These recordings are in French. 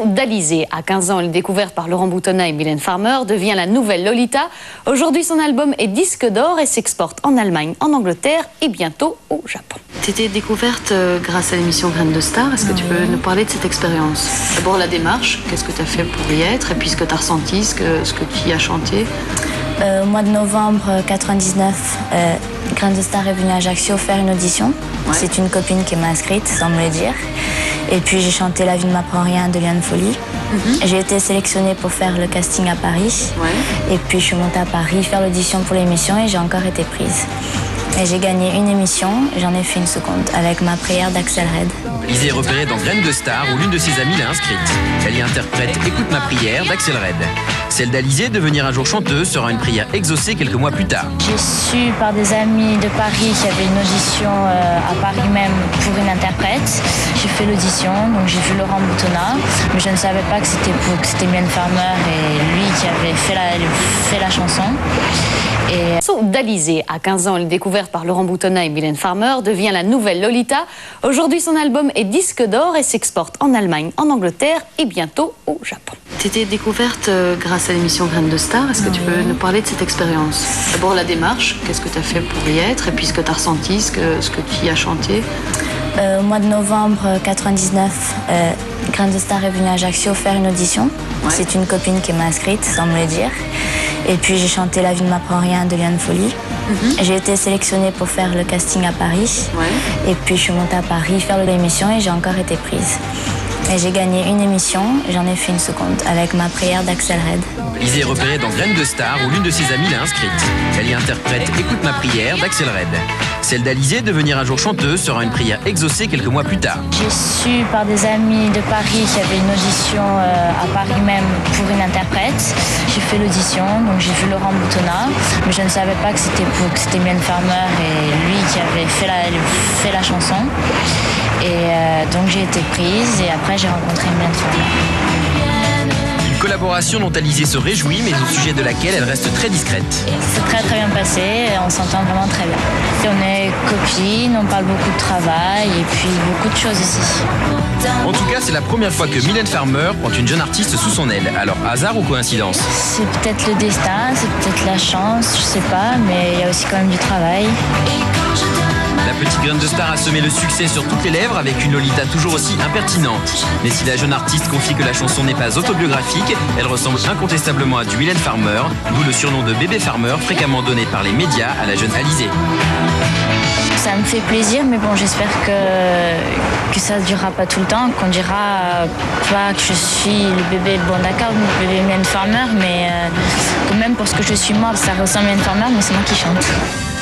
D'Alizé, à 15 ans, elle est découverte par Laurent Boutonnat et Mylène Farmer, devient la nouvelle Lolita. Aujourd'hui, son album est disque d'or et s'exporte en Allemagne, en Angleterre et bientôt au Japon. Tu étais découverte grâce à l'émission Graines de Star. Est-ce que tu peux nous parler de cette expérience? D'abord la démarche, qu'est-ce que tu as fait pour y être, et puis ce que tu as ressenti, ce que tu y as chanté. Au mois de novembre 99, Graines de Star est venue à Ajaccio faire une audition. Ouais. C'est une copine qui m'a inscrite, sans me le dire. Et puis j'ai chanté La vie ne m'apprend rien de Liane Folly. J'ai été sélectionnée pour faire le casting à Paris. Ouais. Et puis je suis montée à Paris faire l'audition pour l'émission et j'ai encore été prise. Et j'ai gagné une émission, j'en ai fait une seconde, avec Ma prière d'Axel Red. Alizé est repérée dans Graines de Star où l'une de ses amies l'a inscrite. Elle y interprète Écoute ma prière d'Axel Red. Celle d'Alizé, devenir un jour chanteuse, sera une prière exaucée quelques mois plus tard. J'ai su par des amis de Paris qu'il y avait une audition à Paris même pour une interprète. J'ai fait l'audition, donc j'ai vu Laurent Boutonnat, mais je ne savais pas que c'était Mylène Farmer et lui qui avait fait la chanson. D'Alizé, à 15 ans, elle est découverte par Laurent Boutonnat et Mylène Farmer, devient la nouvelle Lolita. Aujourd'hui, son album est disque d'or et s'exporte en Allemagne, en Angleterre et bientôt au Japon. Tu étais découverte grâce à l'émission Graines de Star. Est-ce que tu peux nous parler de cette expérience? D'abord la démarche, qu'est-ce que tu as fait pour y être, et puis ce que tu as ressenti, ce que tu y as chanté. Au mois de novembre 99, Graines de Star est venue à Ajaccio faire une audition. Ouais. C'est une copine qui m'a inscrite, sans me le dire. Et puis j'ai chanté La vie ne m'apprend rien de Liane Folly. J'ai été sélectionnée pour faire le casting à Paris. Ouais. Et puis je suis montée à Paris faire l'émission et j'ai encore été prise. Et j'ai gagné une émission, j'en ai fait une seconde, avec Ma prière d'Axel Red. Alizé est repérée dans Graines de Star où l'une de ses amies l'a inscrite. Elle y interprète Écoute ma prière d'Axel Red. Celle d'Alizé, devenir un jour chanteuse, sera une prière exaucée quelques mois plus tard. J'ai su par des amis de Paris qu'il y avait une audition à Paris même pour une interprète. J'ai fait l'audition, donc j'ai vu Laurent Boutonnat, mais je ne savais pas que c'était Mylène Farmer et lui qui avait fait la chanson. Et donc j'ai été prise et après j'ai rencontré Mylène Farmer. Une collaboration dont Alizé se réjouit, mais au sujet de laquelle elle reste très discrète. C'est très bien passé, on s'entend vraiment très bien. Et on est copines, on parle beaucoup de travail et puis beaucoup de choses ici. En tout cas, c'est la première fois que Mylène Farmer prend une jeune artiste sous son aile. Alors, hasard ou coïncidence? C'est peut-être le destin, c'est peut-être la chance, je sais pas, mais il y a aussi quand même du travail. La petite Graine de Star a semé le succès sur toutes les lèvres avec une Lolita toujours aussi impertinente. Mais si la jeune artiste confie que la chanson n'est pas autobiographique, elle ressemble incontestablement à du Mylène Farmer, d'où le surnom de Bébé Farmer fréquemment donné par les médias à la jeune Alizé. Ça me fait plaisir, mais bon, j'espère que ça ne durera pas tout le temps, qu'on dira pas que je suis le bébé, bon d'accord, le bébé Mylène Farmer, mais quand même pour ce que je suis moi, ça ressemble à Mylène Farmer, mais c'est moi qui chante.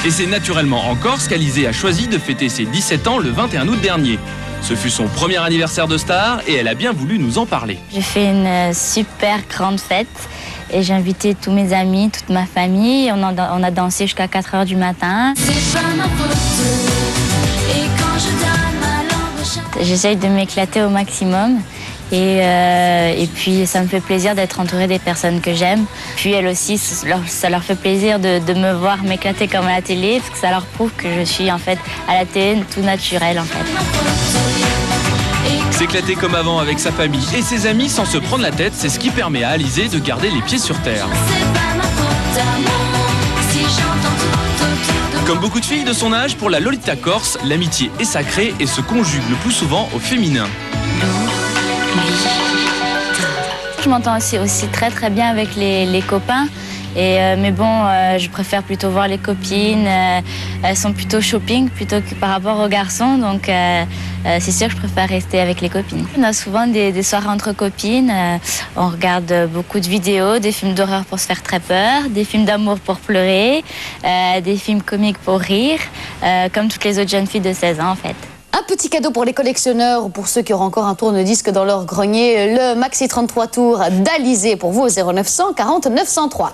Et c'est naturellement en Corse qu'Alizé a choisi de fêter ses 17 ans le 21 août dernier. Ce fut son premier anniversaire de star et elle a bien voulu nous en parler. J'ai fait une super grande fête et j'ai invité tous mes amis, toute ma famille. On a dansé jusqu'à 4h du matin. J'essaye de m'éclater au maximum. Et puis ça me fait plaisir d'être entourée des personnes que j'aime. Puis elles aussi, ça leur fait plaisir de me voir m'éclater comme à la télé, parce que ça leur prouve que je suis en fait à la télé tout naturel en fait. S'éclater comme avant avec sa famille et ses amis sans se prendre la tête, c'est ce qui permet à Alizé de garder les pieds sur terre. Comme beaucoup de filles de son âge, pour la Lolita corse, l'amitié est sacrée et se conjugue le plus souvent au féminin. Je m'entends aussi très bien avec les copains. Mais bon, je préfère plutôt voir les copines. Elles sont plutôt shopping plutôt que par rapport aux garçons. Donc c'est sûr que je préfère rester avec les copines. On a souvent des soirées entre copines. On regarde beaucoup de vidéos, des films d'horreur pour se faire très peur, des films d'amour pour pleurer, des films comiques pour rire, comme toutes les autres jeunes filles de 16 ans en fait. Un petit cadeau pour les collectionneurs ou pour ceux qui auront encore un tourne-disque dans leur grenier, le Maxi 33 tours d'Alizé pour vous au 0900 40 903.